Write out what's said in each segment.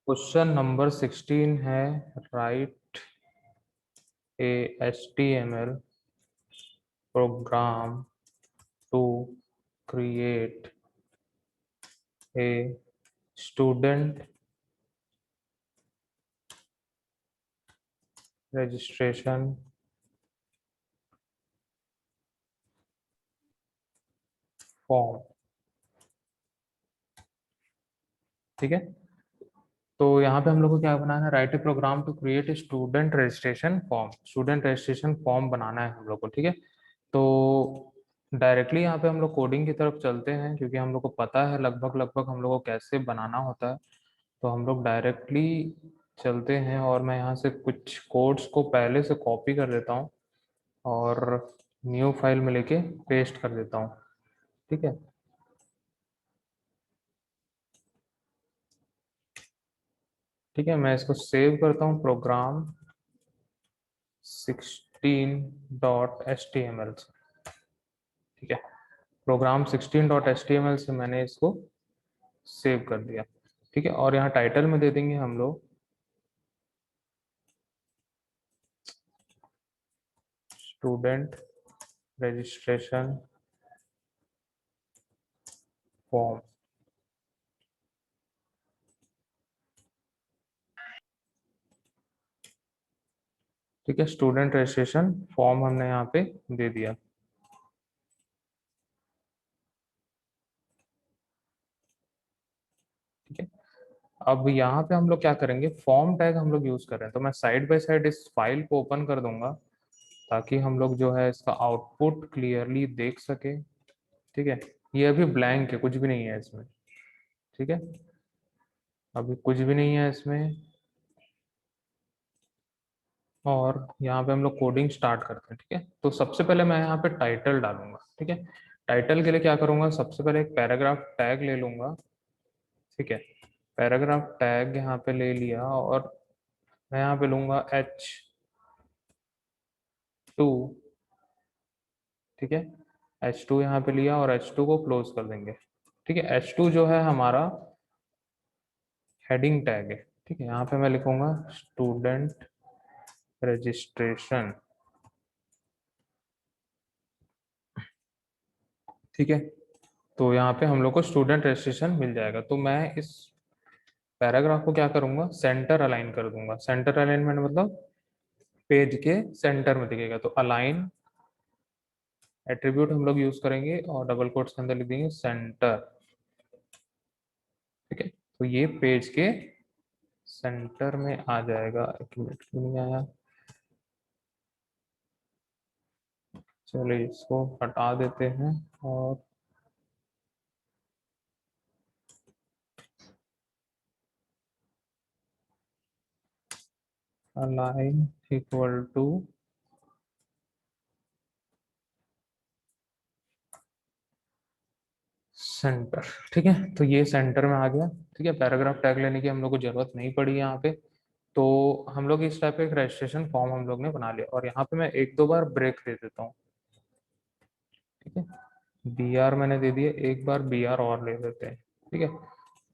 Question number 16 है, write a HTML program to create a student registration form. ठीक है, तो यहाँ पे हम लोग को क्या बनाना है, write a program to create a student registration form. Student registration form बनाना है हम लोग को। ठीक है, तो डायरेक्टली यहाँ पे हम लोग कोडिंग की तरफ चलते हैं, क्योंकि हम लोग को पता है लगभग लगभग हम लोग को कैसे बनाना होता है। तो हम लोग डायरेक्टली चलते हैं, और मैं यहाँ से कुछ कोड्स को पहले से कॉपी कर देता हूँ और न्यू फाइल में लेके पेस्ट कर देता हूँ। ठीक है, ठीक है, मैं इसको सेव करता हूँ प्रोग्राम 16.html से। ठीक है, प्रोग्राम 16.html से मैंने इसको सेव कर दिया। ठीक है, और यहाँ टाइटल में दे देंगे हम लोग स्टूडेंट रजिस्ट्रेशन फॉर्म। ठीक है, स्टूडेंट रजिस्ट्रेशन फॉर्म हमने यहाँ पे दे दिया। ठीक है, अब यहाँ पे हम लोग क्या करेंगे, फॉर्म टैग हम लोग यूज कर रहे हैं, तो मैं साइड बाय साइड इस फाइल को ओपन कर दूंगा ताकि हम लोग जो है इसका आउटपुट क्लियरली देख सके। ठीक है, ये अभी ब्लैंक है, कुछ भी नहीं है इसमें। ठीक है, अभी कुछ भी नहीं है इसमें, और यहाँ पे हम लोग कोडिंग स्टार्ट करते हैं। ठीक है, तो सबसे पहले मैं यहाँ पे टाइटल डालूंगा। ठीक है, टाइटल के लिए क्या करूंगा, सबसे पहले एक पैराग्राफ टैग ले लूंगा। ठीक है, पैराग्राफ टैग यहाँ पे ले लिया, और मैं यहाँ पे लूंगा H2। ठीक है, H2 यहाँ पे लिया और H2 को क्लोज कर देंगे। ठीक है, H2 जो है हमारा हेडिंग टैग है। ठीक है, यहाँ पे मैं लिखूंगा स्टूडेंट रजिस्ट्रेशन। ठीक है, तो यहाँ पे हम लोग को स्टूडेंट रजिस्ट्रेशन मिल जाएगा। तो मैं इस पैराग्राफ को क्या करूंगा, सेंटर अलाइन कर दूंगा। सेंटर अलाइनमेंट मतलब पेज के सेंटर में दिखेगा, तो अलाइन एट्रीब्यूट हम लोग यूज करेंगे और डबल कोट्स के अंदर लिख देंगे सेंटर। ठीक है, तो ये पेज के सेंटर में आ जाएगा। एक मिनट, क्यों नहीं आया, चलिए इसको हटा देते हैं और अलाइन इक्वल टू सेंटर। ठीक है, तो ये सेंटर में आ गया। ठीक है, पैराग्राफ टैग लेने की हम लोग को जरूरत नहीं पड़ी यहाँ पे। तो हम लोग इस टाइप का एक रजिस्ट्रेशन फॉर्म हम लोग ने बना लिया, और यहाँ पे मैं एक दो बार ब्रेक दे देता हूँ। ठीक है, BR मैंने दे दिए, एक बार BR और ले लेते हैं। ठीक है,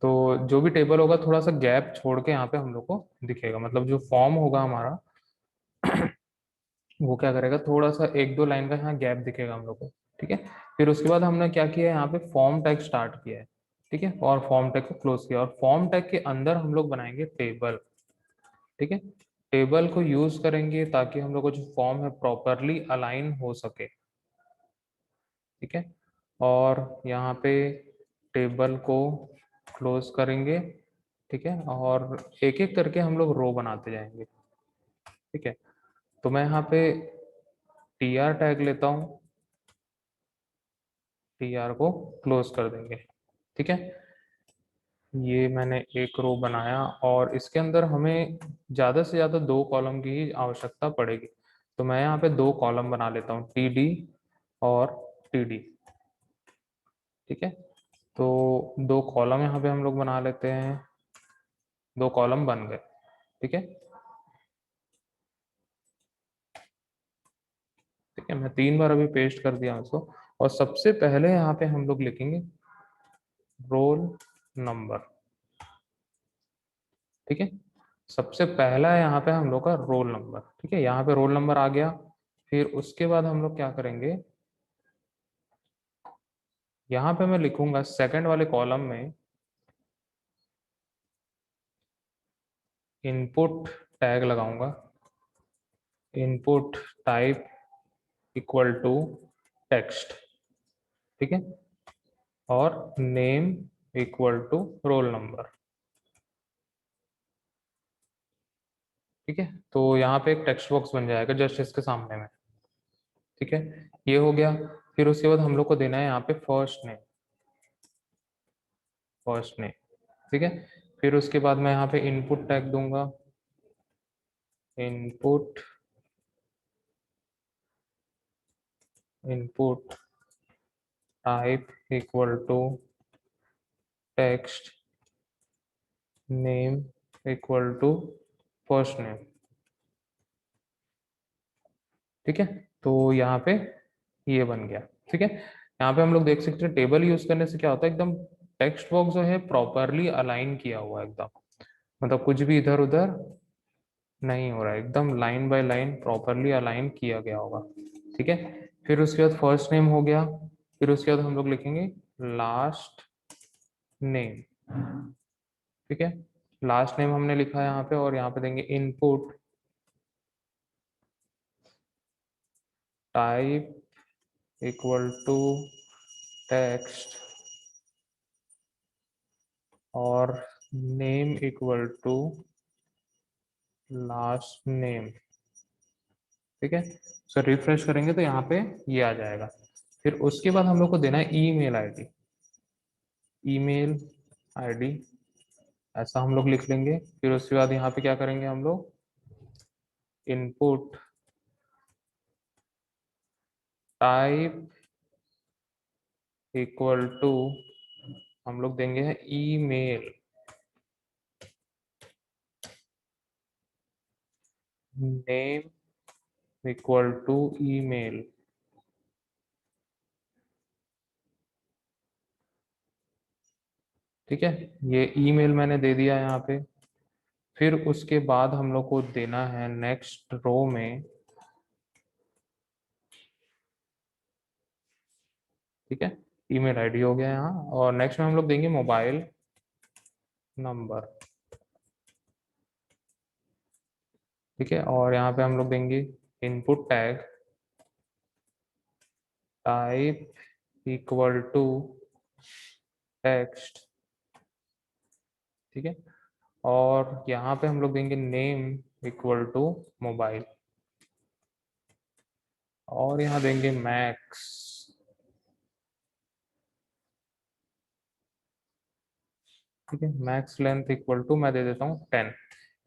तो जो भी टेबल होगा थोड़ा सा गैप छोड़ के यहाँ पे हम लोग को दिखेगा, मतलब जो फॉर्म होगा हमारा वो क्या करेगा, थोड़ा सा एक दो लाइन का यहाँ गैप दिखेगा हम लोग को। ठीक है, फिर उसके बाद हमने क्या किया है, यहाँ पे फॉर्म टैग स्टार्ट किया है। ठीक है, और फॉर्म टैग को क्लोज किया, और फॉर्म टैग के अंदर हम लोग बनाएंगे टेबल। ठीक है, टेबल को यूज करेंगे ताकि हम लोग को जो फॉर्म है प्रॉपरली अलाइन हो सके। ठीक है, और यहाँ पे टेबल को क्लोज करेंगे। ठीक है, और एक एक करके हम लोग रो बनाते जाएंगे। ठीक है, तो मैं यहाँ पे TR टैग लेता हूँ, TR को क्लोज कर देंगे। ठीक है, ये मैंने एक रो बनाया, और इसके अंदर हमें ज़्यादा से ज़्यादा दो कॉलम की ही आवश्यकता पड़ेगी। तो मैं यहाँ पे दो कॉलम बना लेता हूँ, TD और TD। ठीक है, तो दो कॉलम यहाँ पे हम लोग बना लेते हैं, दो कॉलम बन गए। ठीक है, ठीक है, मैं 3 बार अभी पेस्ट कर दिया इसको, और सबसे पहले यहाँ पे हम लोग लिखेंगे रोल नंबर। ठीक है। सबसे पहला है यहाँ पे हम लोग का रोल नंबर, ठीक है, यहाँ पे रोल नंबर आ गया। फिर उसके बाद हम लोग क्या करेंगे, यहाँ पे मैं लिखूंगा सेकंड वाले कॉलम में इनपुट टैग लगाऊंगा, input type equal to text, ठीक है, और name equal to roll number, ठीक है। तो यहाँ पे एक टेक्स्ट बॉक्स बन जाएगा जस्ट इसके सामने में, ठीक है, ये हो गया। फिर उसके बाद हम लोग को देना है यहाँ पे फर्स्ट नेम, फर्स्ट नेम, ठीक है। फिर उसके बाद मैं यहाँ पे इनपुट टैग दूंगा, input, input type equal to text, name equal to first name, ठीक है। तो यहाँ पे ये बन गया, ठीक है। यहाँ पे हम लोग देख सकते हैं टेबल यूज करने से क्या होता है, एकदम टेक्स्ट बॉक्स जो है प्रॉपरली अलाइन किया हुआ है एकदम, मतलब कुछ भी इधर उधर नहीं हो रहा है, एकदम line by line properly align किया गया होगा, ठीक है। फिर उसके बाद फर्स्ट नेम हो गया। फिर उसके बाद हम लोग लिखेंगे लास्ट नेम, ठीक है। लास्ट नेम हमने लिखा है यहाँ पे, और यहाँ पे देंगे input type equal to text और name equal to last name, ठीक है। सो रिफ्रेश करेंगे तो यहाँ पे ये आ जाएगा। फिर उसके बाद हम लोग को देना है ईमेल आईडी, ईमेल आईडी ऐसा हम लोग लिख लेंगे। फिर उसके बाद यहाँ पे क्या करेंगे हम लोग, इनपुट टाइप इक्वल टू हम लोग देंगे है email, name equal to email, ठीक है। ये ईमेल मैंने दे दिया यहाँ पे। फिर उसके बाद हम लोग को देना है नेक्स्ट रो में, ठीक है, ईमेल आईडी हो गया यहाँ, और नेक्स्ट में हम लोग देंगे मोबाइल नंबर, ठीक है। और यहाँ पे हम लोग देंगे input tag type equal to text, ठीक है। और यहाँ पे हम लोग देंगे नेम इक्वल टू मोबाइल, और यहाँ देंगे मैक्स, ठीक है, मैक्स लेंथ इक्वल टू मैं दे देता हूँ 10।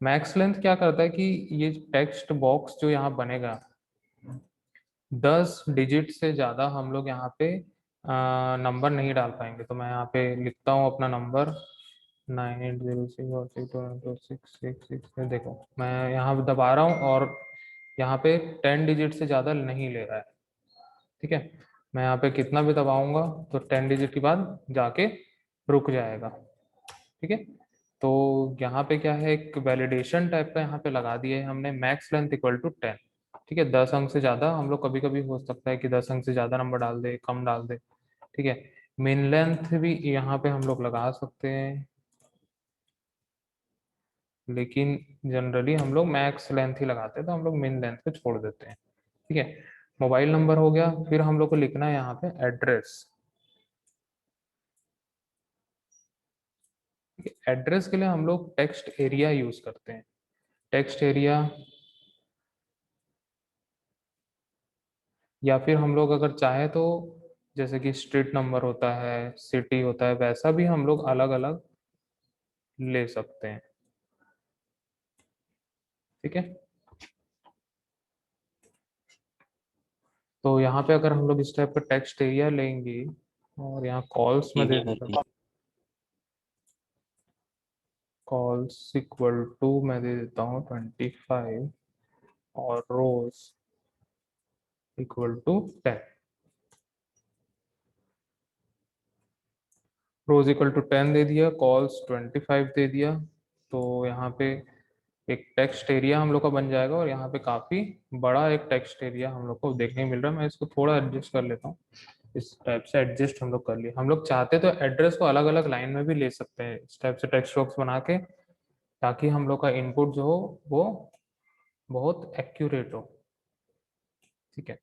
मैक्स लेंथ क्या करता है कि ये टेक्स्ट बॉक्स जो यहाँ बनेगा 10 डिजिट से ज़्यादा हम लोग यहाँ पे नंबर नहीं डाल पाएंगे। तो मैं यहाँ पे लिखता हूँ अपना नंबर 9806 देखो मैं यहाँ पे दबा रहा हूँ, और यहाँ पे 10 डिजिट से ज़्यादा नहीं ले रहा है, ठीक है। मैं यहाँ पे कितना भी दबाऊंगा तो 10 डिजिट के बाद जाके रुक जाएगा, ठीक है। तो यहाँ पे क्या है, एक वैलिडेशन टाइप का यहाँ पे लगा दिया है हमने, मैक्स लेंथ इक्वल टू 10, ठीक है। 10 अंक से ज्यादा हम लोग कभी कभी हो सकता है कि 10 अंक से ज्यादा नंबर डाल दे, कम डाल दे, ठीक है। मिन लेंथ भी यहाँ पे हम लोग लगा सकते हैं, लेकिन जनरली हम लोग मैक्स लेंथ ही लगाते हैं, तो हम लोग मिन लेंथ पे छोड़ देते हैं, ठीक है। मोबाइल नंबर हो गया। फिर हम लोग को लिखना है यहाँ पे एड्रेस, ठीक है। एड्रेस के लिए हम लोग टेक्स्ट एरिया यूज करते हैं, टेक्स्ट एरिया, या फिर हम लोग अगर चाहे तो जैसे कि स्ट्रीट नंबर होता है, सिटी होता है, वैसा भी हम लोग अलग अलग ले सकते हैं, ठीक है। तो यहाँ पे अगर हम लोग इस टाइप का टेक्स्ट एरिया लेंगे, और यहाँ कॉल्स में ठीक दे है देता सर। हूँ, कॉल्स इक्वल टू मैं दे देता हूँ 25, और rows equal to 10, rows equal to 10 दे दिया, कॉल्स 25 दे दिया, तो यहाँ पे एक टेक्स्ट एरिया हम लोग का बन जाएगा और यहाँ पे काफी बड़ा एक टेक्स्ट एरिया हम लोग को देखने को मिल रहा है। मैं इसको थोड़ा एडजस्ट कर लेता हूँ। इस टाइप से एडजस्ट हम लोग कर लिए। हम लोग चाहते तो एड्रेस को अलग अलग लाइन में भी ले सकते हैं इस टाइप से टेक्स्ट बॉक्स बना के, ताकि हम लोग का इनपुट जो हो वो बहुत एक्यूरेट हो। ठीक है,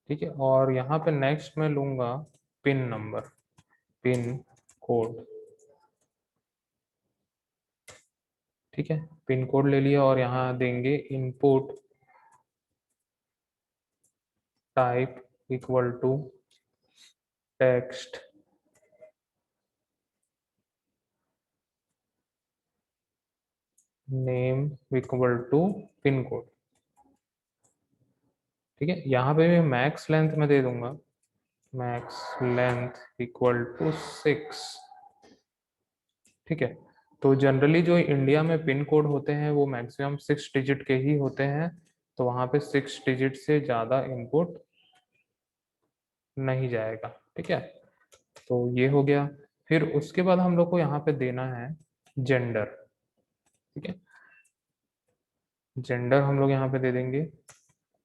ठीक है। और यहाँ पे नेक्स्ट मैं लूंगा पिन नंबर, पिन कोड। ठीक है, पिन कोड ले लिया और यहाँ देंगे input type equal to text name equal to pin code. ठीक है, यहाँ पे मैं मैक्स लेंथ में दे दूंगा, मैक्स लेंथ इक्वल टू 6। ठीक है, तो जनरली जो इंडिया में पिन कोड होते हैं वो मैक्सिमम 6 डिजिट के ही होते हैं, तो वहाँ पे 6 डिजिट से ज़्यादा इनपुट नहीं जाएगा। ठीक है, तो ये हो गया। फिर उसके बाद हम लोग को यहाँ पे देना है जेंडर। ठीक है, जेंडर हम लोग यहाँ पे दे देंगे।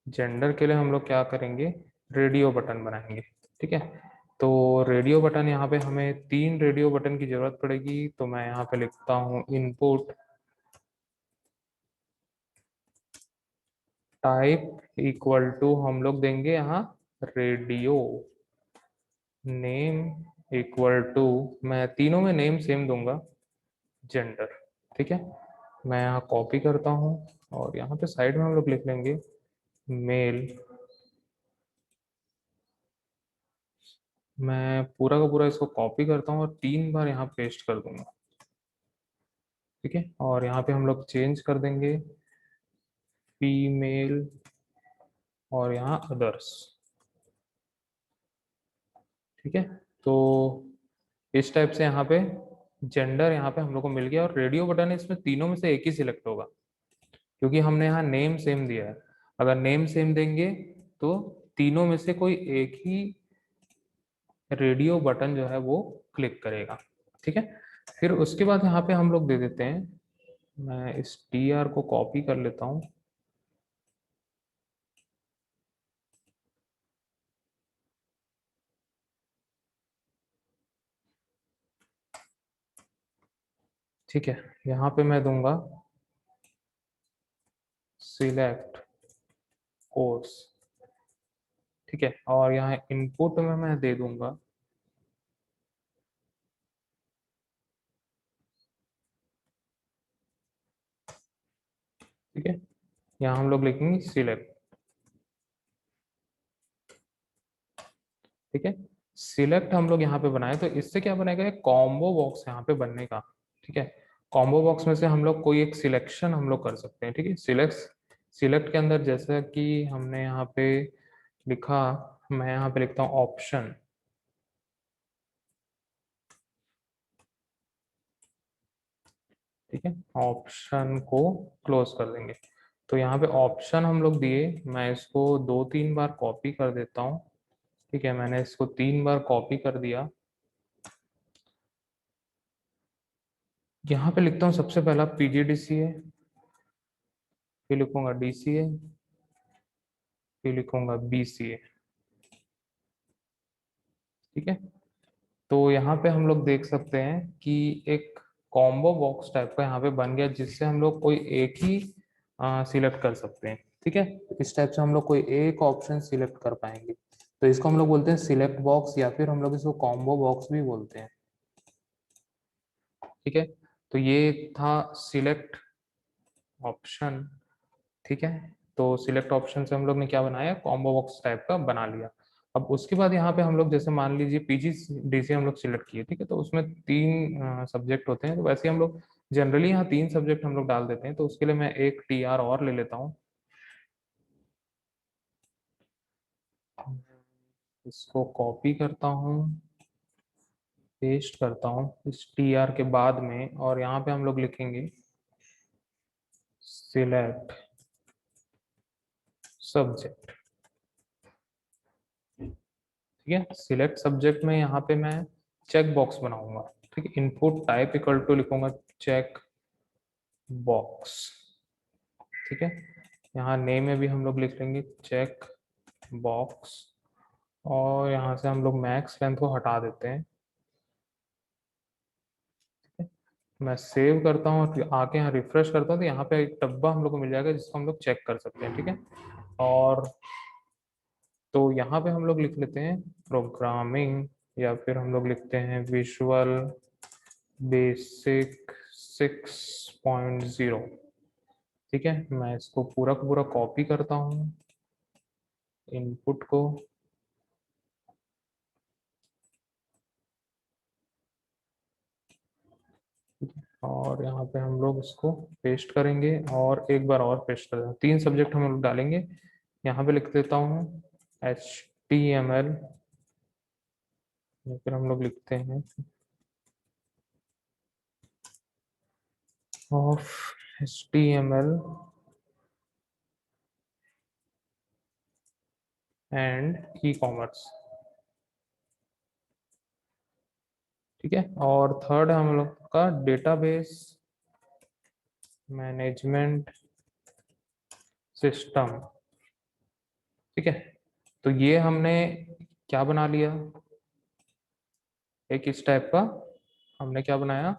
जेंडर के लिए हम लोग क्या करेंगे, रेडियो बटन बनाएंगे। ठीक है, तो रेडियो बटन यहाँ पे हमें 3 रेडियो बटन की जरूरत पड़ेगी, तो मैं यहाँ पे लिखता हूँ इनपुट टाइप इक्वल टू, हम लोग देंगे यहाँ रेडियो, नेम इक्वल टू, मैं तीनों में नेम सेम दूंगा, जेंडर। ठीक है, मैं यहाँ कॉपी करता हूँ और यहाँ पे साइड में हम लोग लिख लेंगे मेल। मैं पूरा का पूरा इसको कॉपी करता हूँ और 3 बार यहाँ पेस्ट कर दूंगा। ठीक है, और यहाँ पे हम लोग चेंज कर देंगे फीमेल और यहाँ अदर्स। ठीक है, तो इस टाइप से यहाँ पे जेंडर यहाँ पे हम लोग को मिल गया, और रेडियो बटन है इसमें तीनों में से एक ही सिलेक्ट होगा, क्योंकि हमने यहाँ नेम सेम दिया है। अगर नेम सेम देंगे तो तीनों में से कोई एक ही रेडियो बटन जो है वो क्लिक करेगा। ठीक है, फिर उसके बाद यहाँ पे हम लोग दे देते हैं, मैं इस टी आर को कॉपी कर लेता हूँ। ठीक है, यहाँ पे मैं दूंगा सिलेक्ट कोर्स। ठीक है, और यहाँ इनपुट में मैं दे दूंगा ठीक है, यहाँ हम लोग लिखेंगे सिलेक्ट। ठीक है, सिलेक्ट हम लोग यहाँ पे बनाए तो इससे क्या बनेगा, एक कॉम्बो बॉक्स यहाँ पे बनने का। ठीक है, कॉम्बो बॉक्स में से हम लोग कोई एक सिलेक्शन हम लोग कर सकते हैं। ठीक है, सिलेक्ट, सिलेक्ट के अंदर जैसा कि हमने यहाँ पे लिखा, मैं यहाँ पे लिखता हूँ ऑप्शन। ठीक है, ऑप्शन को क्लोज कर देंगे। तो यहाँ पे ऑप्शन हम लोग दिए, मैं इसको 2-3 बार कॉपी कर देता हूँ। ठीक है, मैंने इसको 3 बार कॉपी कर दिया। यहाँ पे लिखता हूँ सबसे पहला पीजीडीसीए, फिर लिखूंगा डीसीए, फिर लिखूंगा बीसीए। ठीक है, तो यहाँ पे हम लोग देख सकते हैं कि एक कॉम्बो बॉक्स टाइप का यहाँ पे बन गया, जिससे हम लोग कोई एक ही सिलेक्ट कर सकते हैं। ठीक है, इस टाइप से हम लोग कोई एक ऑप्शन सिलेक्ट कर पाएंगे, तो इसको हम लोग बोलते हैं सिलेक्ट बॉक्स, या फिर हम लोग इसको कॉम्बो बॉक्स भी बोलते हैं। ठीक है, तो ये था सिलेक्ट ऑप्शन। ठीक है, तो सिलेक्ट ऑप्शन से हम लोग ने क्या बनाया, कॉम्बो बॉक्स टाइप का बना लिया। अब उसके बाद यहाँ पे हम लोग जैसे मान लीजिए पीजी डीसी हम लोग सिलेक्ट किए। ठीक है, तो उसमें 3 सब्जेक्ट होते हैं, तो वैसे ही हम लोग जनरली यहाँ 3 सब्जेक्ट हम लोग डाल देते हैं। तो उसके लिए मैं एक टी आर और ले लेता हूँ, इसको कॉपी करता हूँ, पेस्ट करता हूँ इस टी आर के बाद में, और यहाँ पे हम लोग लिखेंगे सिलेक्ट सब्जेक्ट। ठीक है, सिलेक्ट सब्जेक्ट में यहाँ पे मैं चेक बॉक्स बनाऊंगा। ठीक है। इनपुट टाइप इक्वल टू लिखूंगा चेक बॉक्स। ठीक है। यहाँ नेम में भी हम लोग लिख लेंगे चेक बॉक्स, और यहाँ से हम लोग मैक्स लेंथ को हटा देते हैं। मैं सेव करता हूँ और आके यहाँ रिफ्रेश करता हूँ, तो यहाँ पे एक डब्बा हम लोग को मिल जाएगा जिसको हम लोग चेक कर सकते हैं। ठीक है। और तो यहाँ पे हम लोग लिख लेते हैं प्रोग्रामिंग, या फिर हम लोग लिखते हैं विजुअल बेसिक 6.0। ठीक है। मैं इसको पूरा का पूरा कॉपी करता हूँ इनपुट को, और यहाँ पे हम लोग इसको पेस्ट करेंगे, और एक बार और पेस्ट कर देंगे। 3 सब्जेक्ट हम लोग डालेंगे। यहाँ पे लिख देता हूँ HTML, या फिर हम लोग लिखते हैं ऑफ HTML एंड ई-कॉमर्स। ठीक है। और थर्ड हम लोग का डेटाबेस मैनेजमेंट सिस्टम। ठीक है। तो ये हमने क्या बना लिया, एक इस टाइप का हमने क्या बनाया,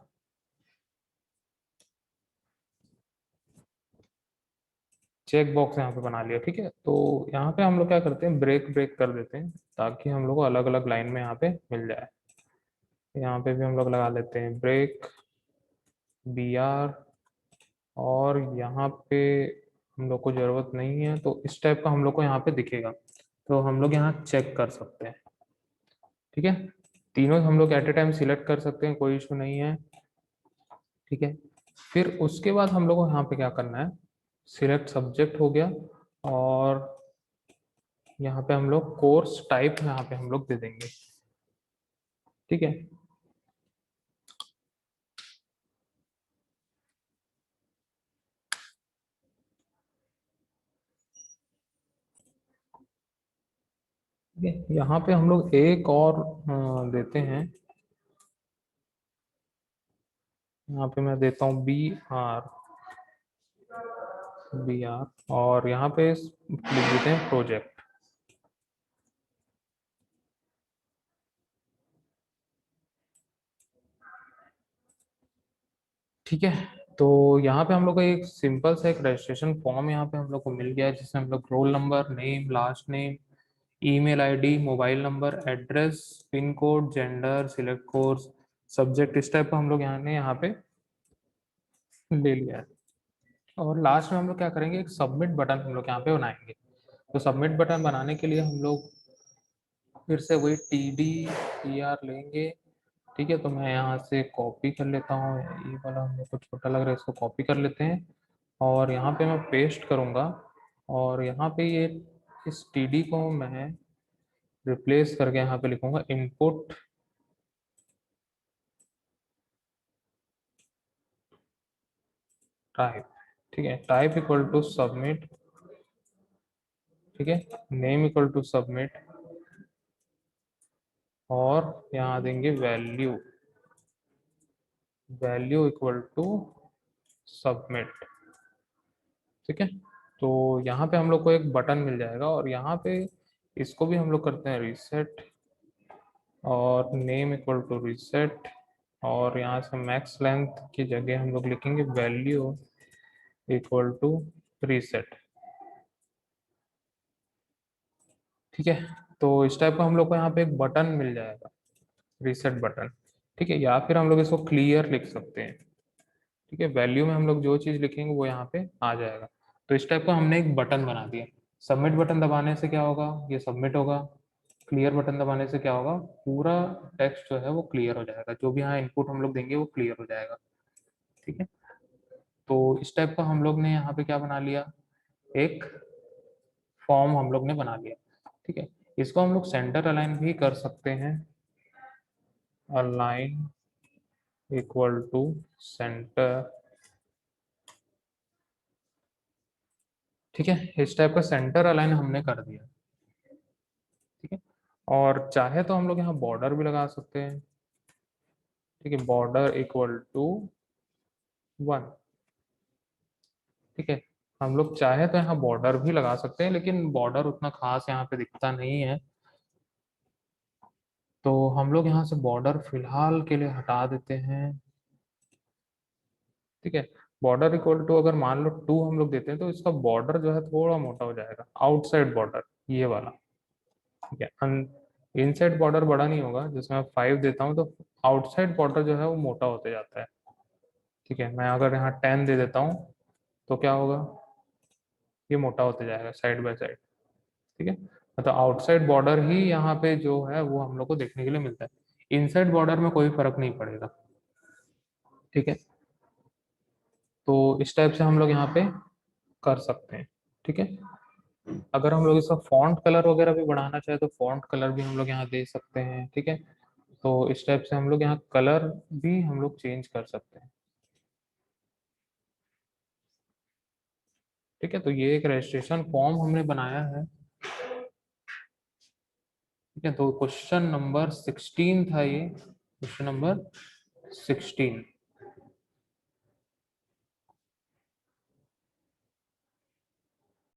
चेक बॉक्स यहाँ पे बना लिया। ठीक है। तो यहाँ पे हम लोग क्या करते हैं, ब्रेक ब्रेक कर देते हैं ताकि हम लोग को अलग अलग लाइन में यहाँ पे मिल जाए। यहाँ पे भी हम लोग लगा लेते हैं ब्रेक BR, और यहाँ पे हम लोग को जरूरत नहीं है, तो इस टाइप का हम लोग को यहाँ पे दिखेगा, तो हम लोग यहाँ चेक कर सकते हैं। ठीक है। तीनों हम लोग एट ए टाइम सिलेक्ट कर सकते हैं, कोई इशू नहीं है। ठीक है। फिर उसके बाद हम लोग को यहाँ पे क्या करना है, सिलेक्ट सब्जेक्ट हो गया, और यहाँ पे हम लोग कोर्स टाइप यहाँ पे हम लोग दे देंगे। ठीक है। ठीक है। यहाँ पे हम लोग एक और देते हैं, यहाँ पे मैं देता हूँ BR, और यहाँ पे लिख देते हैं प्रोजेक्ट। ठीक है। तो यहाँ पे हम लोग को एक सिंपल सा एक रजिस्ट्रेशन फॉर्म यहाँ पे हम लोग को मिल गया है, जिसमें हम लोग roll number, name, last name, email ID, mobile number, address, pin code, gender, select course, subject, इस टाइप का हम लोग यहाँ पे ले लिया है। और लास्ट में हम लोग क्या करेंगे, एक सबमिट बटन हम लोग यहाँ पे बनाएंगे। तो सबमिट बटन बनाने के लिए हम लोग फिर से वही TDER लेंगे। ठीक है। तो मैं यहाँ से कॉपी कर लेता हूँ, ये वाला हमें को छोटा लग रहा है, इसको कॉपी कर लेते हैं, और यहाँ पे मैं पेस्ट करूँगा, और यहाँ पे ये इस TD को मैं रिप्लेस करके यहाँ पे लिखूंगा इनपुट टाइप। ठीक है। Type equal to submit. ठीक है। नेम इक्वल टू सबमिट, और यहाँ देंगे value, value equal to submit. ठीक है। तो यहाँ पे हम लोग को एक बटन मिल जाएगा, और यहाँ पे इसको भी हम लोग करते हैं रीसेट, और नेम इक्वल टू रीसेट, और यहाँ से मैक्स लेंथ की जगह हम लोग लिखेंगे वैल्यू इक्वल टू रीसेट। ठीक है। तो इस टाइप का हम लोग को यहाँ पे एक बटन मिल जाएगा, रीसेट बटन। ठीक है। या फिर हम लोग इसको क्लियर लिख सकते हैं। ठीक है। वैल्यू में हम लोग जो चीज लिखेंगे वो यहाँ पे आ जाएगा। तो इस टाइप का हमने एक बटन बना दिया। सबमिट बटन दबाने से क्या होगा, ये सबमिट होगा। क्लियर बटन दबाने से क्या होगा, पूरा टेक्स्ट जो है वो क्लियर हो जाएगा, जो भी यहाँ इनपुट हम लोग देंगे वो क्लियर हो जाएगा। ठीक है। तो इस टाइप का हम लोग ने यहाँ पे क्या बना लिया, एक फॉर्म हम लोग ने बना लिया। ठीक है। इसको हम लोग सेंटर अलाइन भी कर सकते हैं, अलाइन इक्वल टू सेंटर। ठीक है। इस टाइप का सेंटर अलाइन हमने कर दिया। ठीक है। और चाहे तो हम लोग यहाँ बॉर्डर भी लगा सकते हैं। ठीक है, बॉर्डर इक्वल टू 1। ठीक है, हम लोग चाहे तो यहाँ बॉर्डर भी लगा सकते हैं, लेकिन बॉर्डर उतना खास यहाँ पे दिखता नहीं है, तो हम लोग यहाँ से बॉर्डर फिलहाल के लिए हटा देते हैं। ठीक है, बॉर्डर इक्वल टू अगर मान लो 2 हम लोग देते हैं तो इसका बॉर्डर जो है थोड़ा मोटा हो जाएगा, आउटसाइड बॉर्डर ये वाला। ठीक है, इनसाइड बॉर्डर बड़ा नहीं होगा, जिसमें मैं 5 देता हूँ तो आउटसाइड बॉर्डर जो है वो मोटा होते जाता है। ठीक है, मैं अगर यहाँ 10 दे देता हूँ तो क्या होगा, ये मोटा होते जाएगा साइड बाय साइड। ठीक है, मतलब आउटसाइड बॉर्डर ही यहाँ पे जो है वो हम लोग को देखने के लिए मिलता है, इनसाइड बॉर्डर में कोई फर्क नहीं पड़ेगा। ठीक है, तो इस टाइप से हम लोग यहाँ पे कर सकते हैं। ठीक है, अगर हम लोग इसका फॉन्ट कलर वगैरह भी बढ़ाना चाहे तो फॉन्ट कलर भी हम लोग यहाँ दे सकते हैं। ठीक है, तो इस टाइप से हम लोग यहाँ कलर भी हम लोग चेंज कर सकते हैं। ठीक है, तो ये एक रजिस्ट्रेशन फॉर्म हमने बनाया है। ठीक है, तो क्वेश्चन नंबर 16 था ये, क्वेश्चन नंबर 16।